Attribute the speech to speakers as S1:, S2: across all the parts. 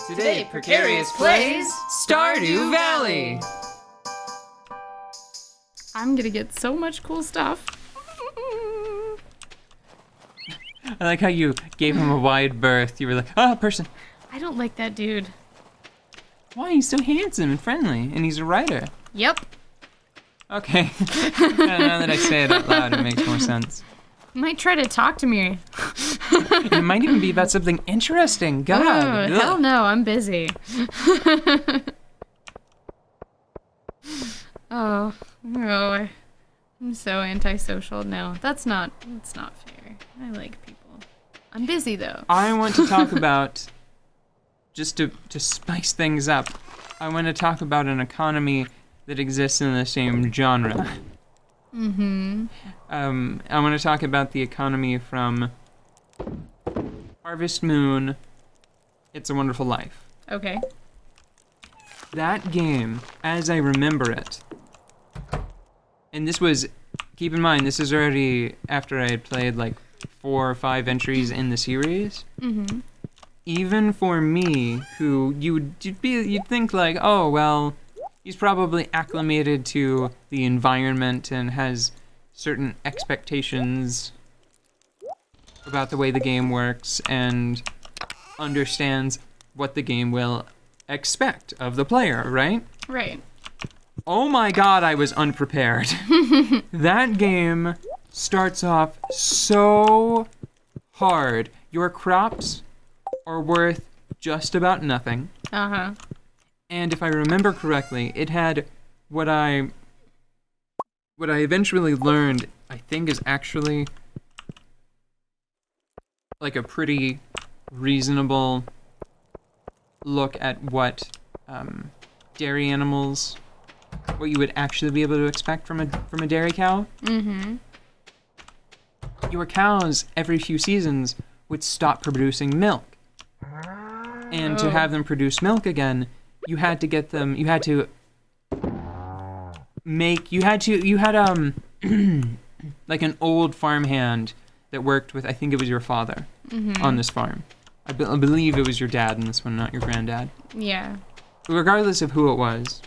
S1: Today, Precarious plays Stardew Valley.
S2: I'm gonna get so much cool stuff.
S1: I like how you gave him a wide berth. You were like, oh, person.
S2: I don't like that dude.
S1: Why? He's so handsome and friendly, and he's a writer.
S2: Yep.
S1: Okay. Now that I say it out loud, it makes more sense.
S2: He might try to talk to me.
S1: It might even be about something interesting. God.
S2: Oh, hell no, I'm busy. Oh, no, I'm so antisocial. No, that's not fair. I like people. I'm busy though.
S1: I want to talk about, just to spice things up, I want to talk about an economy that exists in the same genre.
S2: Mm-hmm.
S1: I want to talk about the economy from Harvest Moon, It's a Wonderful Life.
S2: Okay.
S1: That game, as I remember it, and this was, keep in mind, this is already after I had played like 4 or 5 entries in the series.
S2: Mm-hmm.
S1: Even for me, who you'd think like, oh well, he's probably acclimated to the environment and has certain expectations about the way the game works and understands what the game will expect of the player, right?
S2: Right.
S1: Oh my god, I was unprepared. That game starts off so hard. Your crops are worth just about nothing.
S2: Uh-huh.
S1: And if I remember correctly, it had what I eventually learned, I think, is actually like a pretty reasonable look at what dairy animals, what you would actually be able to expect from a dairy cow.
S2: Mm-hmm.
S1: Your cows every few seasons would stop producing milk, and to have them produce milk again, you had to get them. You had like an old farmhand that worked with, I think it was your father, on this farm. I believe it was your dad in this one, not your granddad.
S2: Yeah.
S1: But regardless of who it was,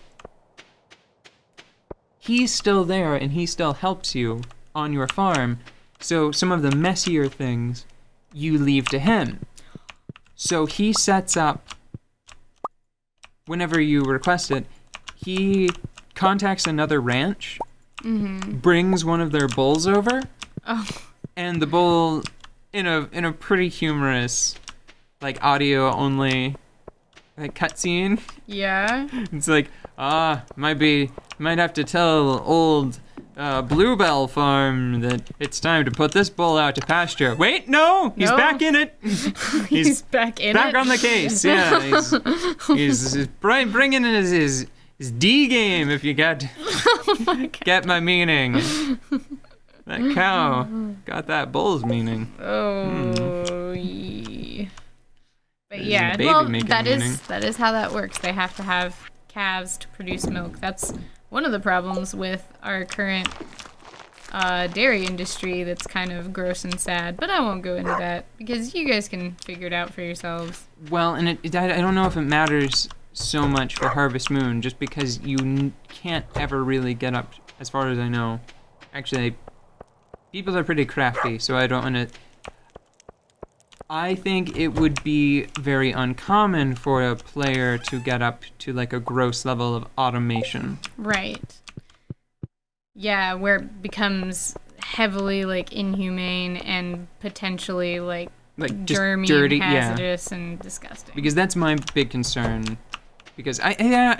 S1: he's still there and he still helps you on your farm. So some of the messier things you leave to him. So he sets up, whenever you request it, he contacts another ranch, brings one of their bulls over, and the bull, in a pretty humorous, like audio only, like cutscene.
S2: Yeah.
S1: It's like, might have to tell old Bluebell Farm that it's time to put this bull out to pasture. Wait, no, he's back in it.
S2: He's back in
S1: back
S2: it.
S1: on the case. Yeah, he's bringing in his D game. If you get my meaning. That cow got that bull's meaning.
S2: Oh, yeah. But yeah,
S1: baby
S2: well,
S1: making
S2: that
S1: meaning.
S2: is how that works. They have to have calves to produce milk. That's one of the problems with our current dairy industry that's kind of gross and sad. But I won't go into that because you guys can figure it out for yourselves.
S1: Well, and I don't know if it matters so much for Harvest Moon, just because you can't ever really get up, as far as I know. Actually, people are pretty crafty, so I don't want to... I think it would be very uncommon for a player to get up to like a gross level of automation.
S2: Right. Yeah, where it becomes heavily like inhumane and potentially like
S1: just
S2: germy
S1: dirty,
S2: and hazardous and disgusting.
S1: Because that's my big concern. Because I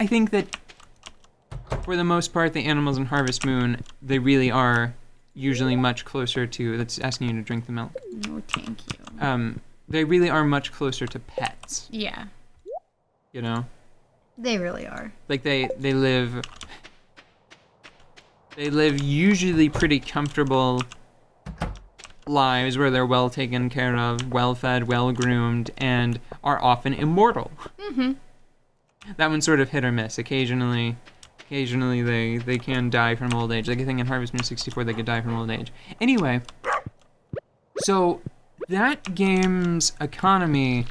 S1: think that for the most part, the animals in Harvest Moon, they really are usually much closer to, that's asking you to drink the milk.
S2: No, thank you.
S1: They really are much closer to pets.
S2: Yeah.
S1: You know?
S2: They really are.
S1: Like they live usually pretty comfortable lives where they're well taken care of, well fed, well groomed, and are often immortal.
S2: Mm-hmm.
S1: That one's sort of hit or miss. Occasionally they can die from old age. Like I think in Harvest Moon 64 they could die from old age. Anyway, so that game's economy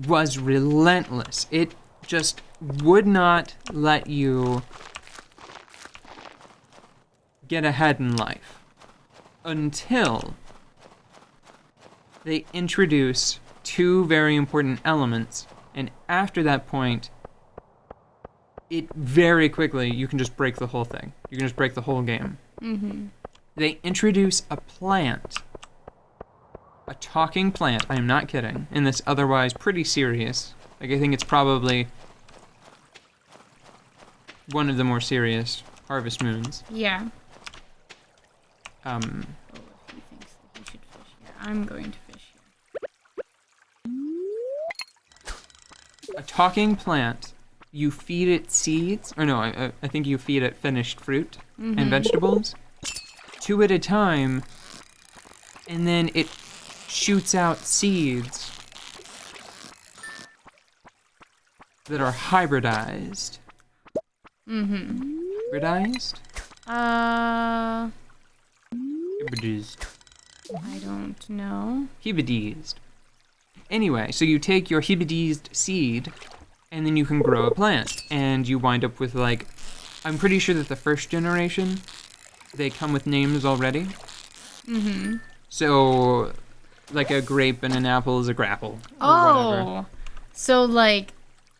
S1: was relentless. It just would not let you get ahead in life until they introduce two very important elements, and after that point, it very quickly, you can just break the whole thing. You can just break the whole game.
S2: Mm-hmm.
S1: They introduce a plant, a talking plant, I am not kidding, in this otherwise pretty serious, like I think it's probably one of the more serious Harvest Moons.
S2: Yeah.
S1: Um,
S2: Oh, if he thinks that he should fish here, I'm going to fish here.
S1: a talking plant, you feed it seeds, or no, I think you feed it finished fruit and vegetables, two at a time, and then it shoots out seeds that are hybridized.
S2: Mm-hmm.
S1: Hybridized? Hybridized.
S2: I don't know.
S1: Hybridized. Anyway, so you take your hybridized seed, and then you can grow a plant, and you wind up with, like, I'm pretty sure that the first generation, they come with names already.
S2: Mm-hmm.
S1: So, like a grape and an apple is a grapple. Or whatever.
S2: So like,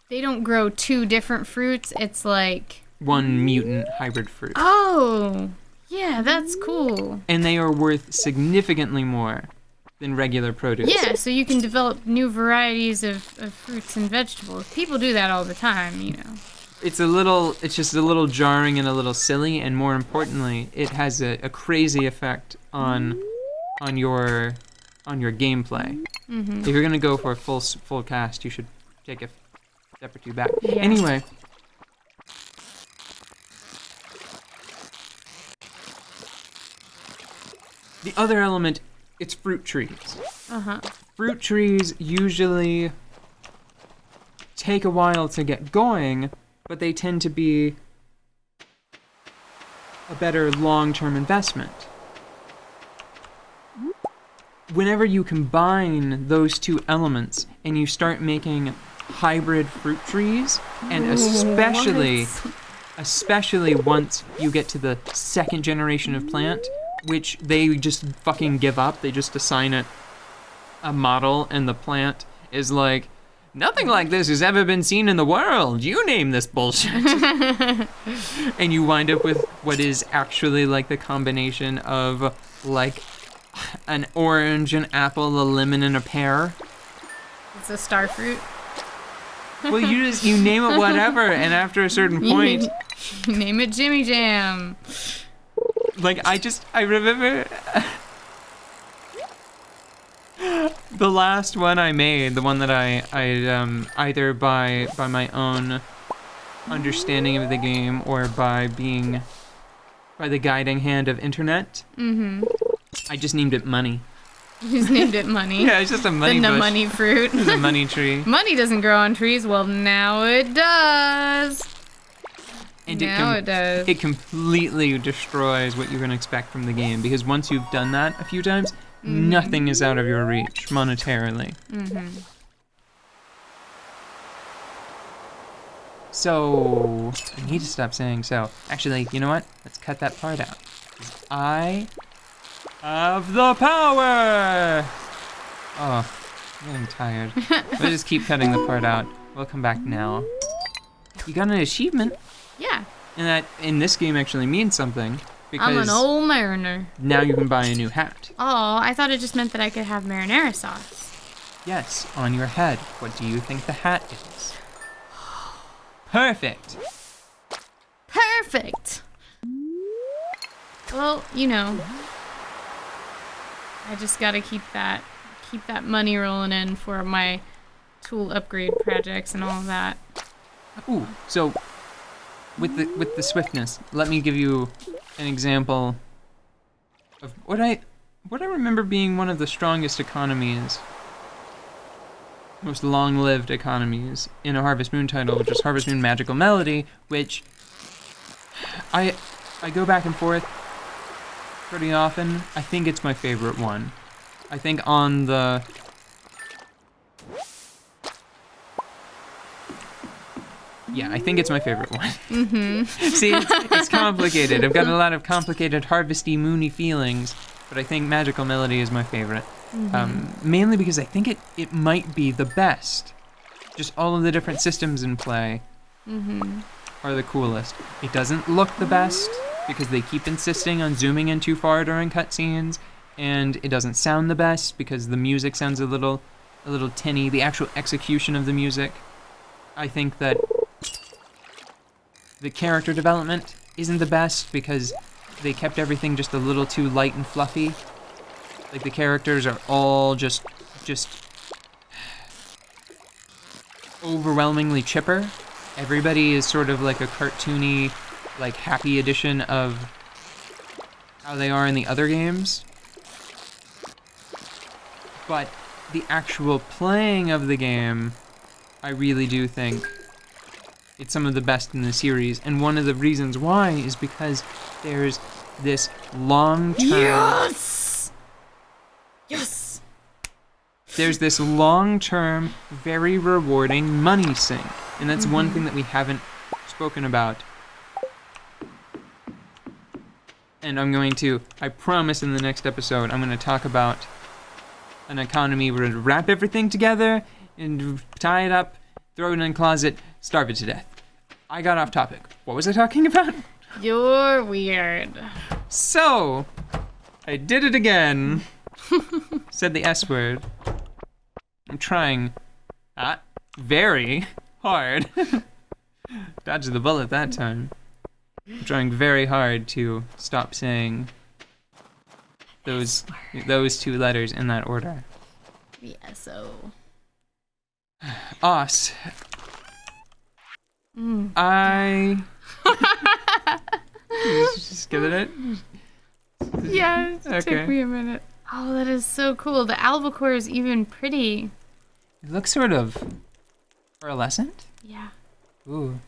S2: they don't grow two different fruits. It's like
S1: One mutant hybrid fruit.
S2: Oh, yeah, that's cool.
S1: And they are worth significantly more than regular produce.
S2: Yeah, so you can develop new varieties of fruits and vegetables. People do that all the time, you know.
S1: It's just a little jarring and a little silly, and more importantly, it has a crazy effect on your gameplay.
S2: Mm-hmm.
S1: If you're gonna go for a full cast, you should take a step or two back.
S2: Yeah.
S1: Anyway. The other element, it's fruit trees.
S2: Uh-huh.
S1: Fruit trees usually take a while to get going, but they tend to be a better long-term investment. Whenever you combine those two elements and you start making hybrid fruit trees, and especially once you get to the second generation of plant, which they just fucking give up, they just assign it a model, and the plant is like, nothing like this has ever been seen in the world. You name this bullshit. And you wind up with what is actually like the combination of like an orange, an apple, a lemon, and a pear.
S2: It's a star fruit.
S1: Well, you name it whatever, and after a certain point,
S2: You name it Jimmy Jam.
S1: like I remember the last one I made, the one that I either by my own understanding of the game or by the guiding hand of internet.
S2: Mm-hmm.
S1: I just named it Money.
S2: You just named it Money.
S1: Yeah, it's just a money
S2: The
S1: bush.
S2: money fruit.
S1: It's a money tree.
S2: Money doesn't grow on trees. Well, now it does.
S1: And
S2: now it does.
S1: It completely destroys what you're going to expect from the game, because once you've done that a few times, nothing is out of your reach monetarily.
S2: Mm-hmm.
S1: So, I need to stop saying so. Actually, you know what? Let's cut that part out. 'Cause I have the power! Oh, I'm getting tired. We'll just keep cutting the part out. We'll come back now. You got an achievement.
S2: Yeah.
S1: And that, in this game, actually means something. Because
S2: I'm an old mariner.
S1: now you can buy a new hat.
S2: Oh, I thought it just meant that I could have marinara sauce.
S1: Yes, on your head. What do you think the hat is? Perfect!
S2: Perfect. Well, you know, I just gotta keep that money rolling in for my tool upgrade projects and all of that.
S1: Ooh, so with the swiftness, let me give you an example of what I remember being one of the strongest economies, most long-lived economies in a Harvest Moon title, which is Harvest Moon Magical Melody, which I go back and forth pretty often. I think it's my favorite one. I think on the Yeah, I think it's my favorite one. See, it's complicated. I've got a lot of complicated, harvesty, moony feelings, but I think Magical Melody is my favorite. Mainly because I think it might be the best. Just all of the different systems in play are the coolest. It doesn't look the best because they keep insisting on zooming in too far during cutscenes, and it doesn't sound the best because the music sounds a little tinny. The actual execution of the music, I think that the character development isn't the best because they kept everything just a little too light and fluffy. Like the characters are all just overwhelmingly chipper. Everybody is sort of like a cartoony, like happy edition of how they are in the other games. But the actual playing of the game, I really do think it's some of the best in the series. And one of the reasons why is because there's this long-term...
S2: Yes! Yes!
S1: There's this long-term, very rewarding money sink. And that's one thing that we haven't spoken about. And I promise in the next episode, I'm going to talk about an economy where to wrap everything together and tie it up, throw it in a closet, starve it to death. I got off topic. What was I talking about?
S2: You're weird.
S1: So, I did it again. Said the S word. I'm trying very hard. Dodged the bullet that time. I'm trying very hard to stop saying those two letters in that order.
S2: The S-O.
S1: Os. I... Just get it?
S2: Yeah, it
S1: Okay.
S2: took me a minute. Oh, that is so cool. The albacore is even pretty.
S1: It looks sort of pearlescent.
S2: Yeah.
S1: Ooh.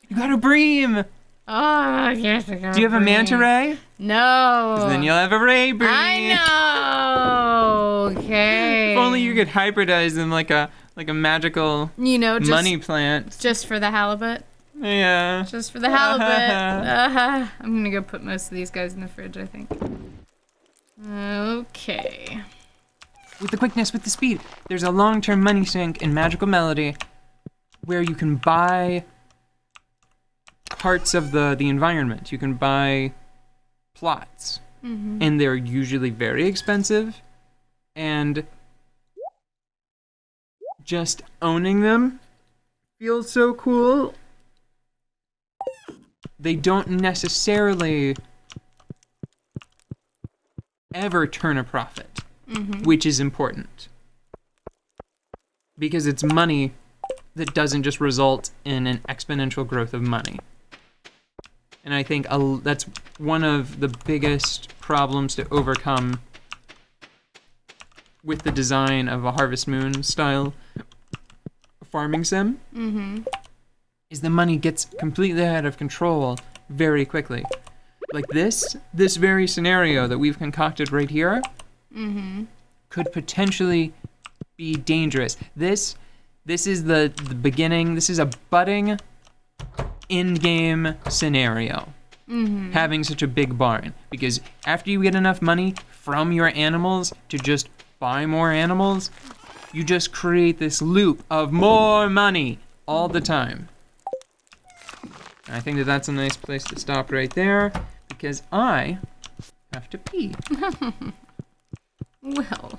S1: You got a bream!
S2: Oh, yes, I got
S1: Do you have a manta ray?
S2: No.
S1: 'Cause then you'll have a ray bream.
S2: I know. Okay.
S1: If only you could hybridize them like a magical
S2: just,
S1: money plant.
S2: Just for the halibut.
S1: Yeah.
S2: Just for the halibut. I'm gonna go put most of these guys in the fridge, I think. Okay.
S1: With the quickness, with the speed. There's a long-term money sink in Magical Melody where you can buy parts of the environment. You can buy plots. And they're usually very expensive. And just owning them feels so cool. They don't necessarily ever turn a profit, which is important. Because it's money that doesn't just result in an exponential growth of money. And I think that's one of the biggest problems to overcome with the design of a Harvest Moon style farming sim. Is the money gets completely out of control very quickly. Like this very scenario that we've concocted right here could potentially be dangerous. This is the beginning. This is a budding in-game scenario. Having such a big barn. Because after you get enough money from your animals to just buy more animals, you just create this loop of more money all the time. And I think that that's a nice place to stop right there because I have to pee.
S2: Well,